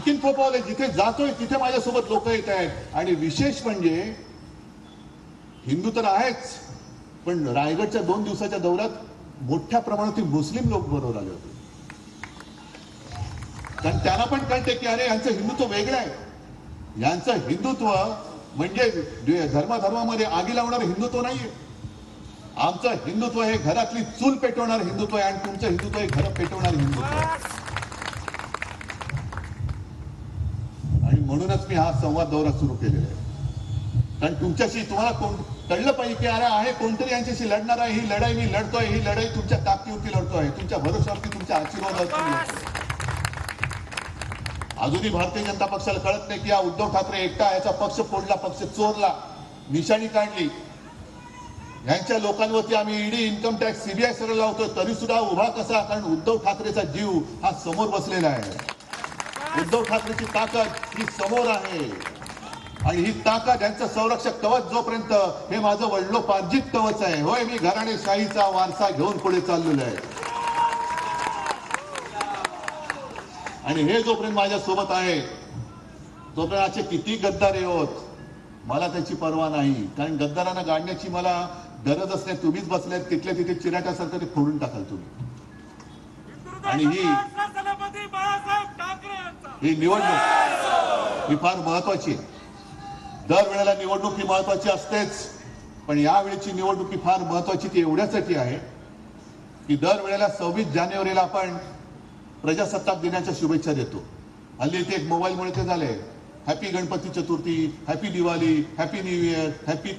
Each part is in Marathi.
आणखीन फोफावले, जिथे जातोय तिथे माझ्यासोबत लोक येत आहेत. आणि विशेष म्हणजे हिंदू तर आहेच, पण रायगडच्या 2 दिवसाच्या दौऱ्यात मोठ्या प्रमाणात मुस्लिम लोक बरोबर आले होते. कारण त्यांना पण कळते की अरे यांचं हिंदुत्व वेगळं आहे. यांचं हिंदुत्व म्हणजे धर्मामध्ये आगी लावणारं हिंदुत्व नाहीये. आमचं हिंदुत्व हे घरातली चूल पेटवणार हिंदुत्व आहे आणि तुमचं हिंदुत्व हे घर पेटवणार हिंदुत्व आहे. आणि म्हणूनच मी हा संवाद दौरा सुरू केलेला आहे. कारण तुमच्याशी तुम्हाला कळलं पाहिजे की अरे आहे कोणतरी यांच्याशी लढणार आहे. ही लढाई मी लढतोय, ही लढाई तुमच्या ताकदीवरती लढतोय, तुमच्या भरोशावरती, तुमच्या आशीर्वादावरती. अजूनही भारतीय जनता पक्षाला कळत नाही की हा उद्धव ठाकरे एकटा याचा पक्ष फोडला, पक्ष चोरला, निशाणी काढली. यांच्या लोकांवरती आम्ही ईडी, इन्कम टॅक्स, सीबीआय सगळं लावतोय, तरी सुद्धा उभा कसा? कारण उद्धव ठाकरेचा जीव हा समोर बसलेला आहे. उद्धव ठाकरेची ताकद ही समोर आहे. आणि ही ताकद यांचं संरक्षक कवच जोपर्यंत हे माझं वडिलोपार्जित कवच आहे. होय, मी घराणेशाहीचा वारसा घेऊन पुढे चाललेलो आहे. आणि हे जोपर्यंत माझ्या सोबत आहे तोपर्यंत असे किती गद्दार येत मला त्याची पर्वा नाही. कारण गद्दारांना गाडण्याची मला गरजच नाही. तुम्हीच बसल्यात तिथल्या तिथे चिराट्यासारखं ते फोडून टाकाल तुम्ही. आणि ही निवडणूक ही फार महत्वाची आहे. दरवेळेला निवडणूक ही महत्वाची असतेच, पण यावेळीची निवडणूक ही फार महत्वाची ती एवढ्यासाठी आहे की दरवेळेला 26 जानेवारीला आपण प्रजासत्ताक दिनाच्या शुभेच्छा देतो. हल्ली ते एक मोबाईलमुळे ते झाले happy Ganpati Chaturthi, happy Diwali, happy new year, happy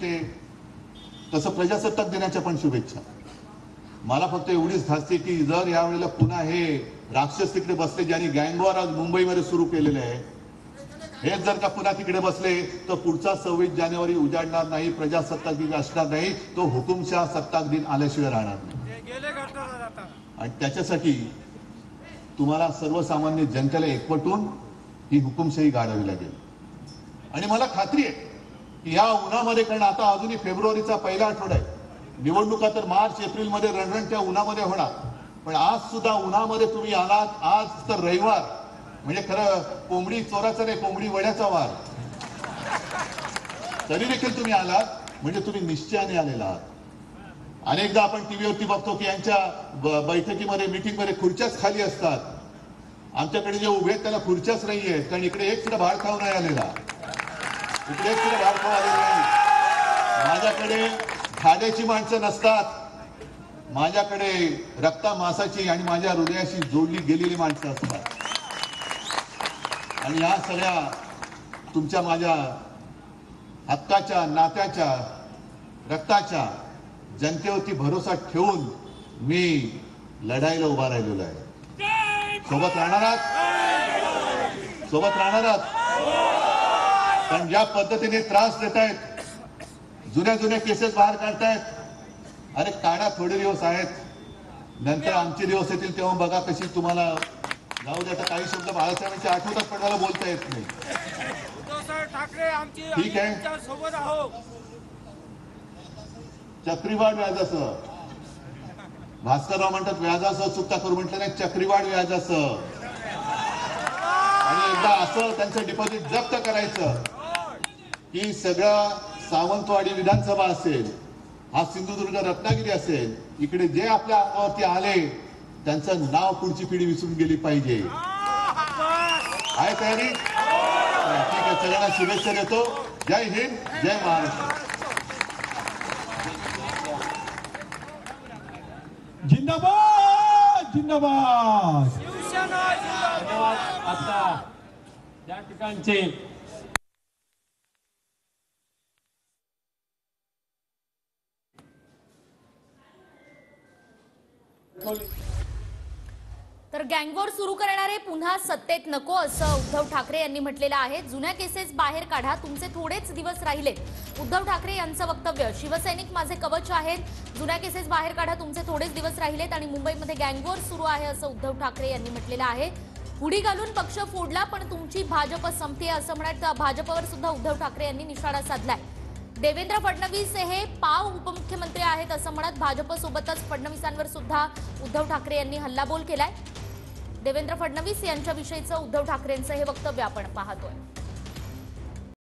ते. तसं प्रजासत्ताक दिनाच्या पण शुभेच्छा. मला फक्त एवढीच धास्ती की जर यावेळेला पुन्हा हे राक्षस तिकडे बसले ज्यांनी गँगवॉर आज मुंबईमध्ये सुरू केलेले आहे, हे जर का पुन्हा तिकडे बसले तर पुढचा 26 जानेवारी उजाडणार नाही, प्रजासत्ताक दिन असणार नाही, तो हुकुमशाह सत्ताक दिन आल्याशिवाय राहणार नाही. आणि त्याच्यासाठी तुम्हाला सर्वसामान्य जनतेला एकवटून ही हुकुमशाही गाडावी लागेल. आणि मला खात्री आहे की या उन्हामध्ये, कारण आता अजूनही फेब्रुवारीचा पहिला आठवडा आहे, निवडणुका तर मार्च एप्रिलमध्ये रणरणच्या उन्हामध्ये होणार, पण आज सुद्धा उन्हामध्ये तुम्ही आलात. आज तर रविवार, म्हणजे खरं कोंबडी चोराचा नाही, कोंबडी वड्याचा वार. तरी देखील तुम्ही आलात म्हणजे तुम्ही निश्चयाने आलेला आहात. अनेकदा आपण टीव्हीवरती बघतो की यांच्या बैठकीमध्ये, मीटिंगमध्ये खुर्च्याच खाली असतात. आमच्याकडे जे उभे आहेत त्याला खुर्च्याच नाही आहेत, कारण इकडे एक सुद्धा भाड खाऊ नाही आलेला. इकडे एक सुद्धा भाड खाऊ आलेला नाही. माझ्याकडे खाण्याची माणसं नसतात, माझ्याकडे रक्ता मांसाची आणि माझ्या हृदयाशी जोडली गेलेली माणसं असतात. आणि या सगळ्या तुमच्या माझ्या हक्काच्या, नात्याच्या, रक्ताच्या जनतेवरती भरोसा ठेवून मी लढाईला उभा राहिलेलो आहे. सोबत राहणार आहात, सोबत राहणार आहात. पण ज्या पद्धतीने त्रास देत आहेत, जुन्या केसेस बाहेर काढतायत, अरे काढा, थोडे दिवस आहेत, नंतर आमचे दिवस येतील तेव्हा बघा कशी तुम्हाला. जाऊ दे, आता काही शब्द बाळासाहेबांचे आठवतात पण मला बोलता येत नाही. ठीक आहे, चक्रीवाढ व्याजासह, भास्करराव म्हणतात व्याजासह चुकता करू, म्हटलं नाही, चक्रीवाढ व्याजासह. आणि एकदा असं त्यांचं डिपॉझिट जप्त करायचं की सगळं सावंतवाडी विधानसभा असेल, हा सिंधुदुर्ग रत्नागिरी असेल, इकडे जे आपल्या अंगावरती आले त्यांचं नाव पुढची पिढी विसरून गेली पाहिजे. आहे तयारी? ठीक आहे, सगळ्यांना शुभेच्छा देतो. जय हिंद, जय महाराष्ट्र. जिंदाबाद जिंदाबाद. धन्यवाद. आता या ठिकाणचे तर गँगवॉर सुरू करणारे पुन्हा सत्तेत नको असं उद्धव ठाकरे यांनी म्हटलेलं आहे. जुन्या केसेस बाहेर काढा, तुमचे थोडेच दिवस राहिले. उद्धव ठाकरे यांचं वक्तव्य. शिवसैनिक माझे कवच आहेत, जुन्या केसेस बाहेर काढा, तुमचे थोडेच दिवस राहिलेत. आणि मुंबईमध्ये गँगवॉर सुरू आहे असं उद्धव ठाकरे यांनी म्हटलेलं आहे. उडी घालून पक्ष फोडला पण तुमची भाजप संपते असं म्हणत भाजपवर सुद्धा उद्धव ठाकरे यांनी निशाणा साधलाय. देवेंद्र फडणवीस हे पाव उपमुख्यमंत्री आहेत असं म्हणत भाजपसोबतच फडणवीसांवर सुद्धा उद्धव ठाकरे यांनी हल्लाबोल केलाय. देवेंद्र फडणवीस यांच्याविषयीचं उद्धव ठाकरेंचं हे वक्तव्य आपण पाहतोय.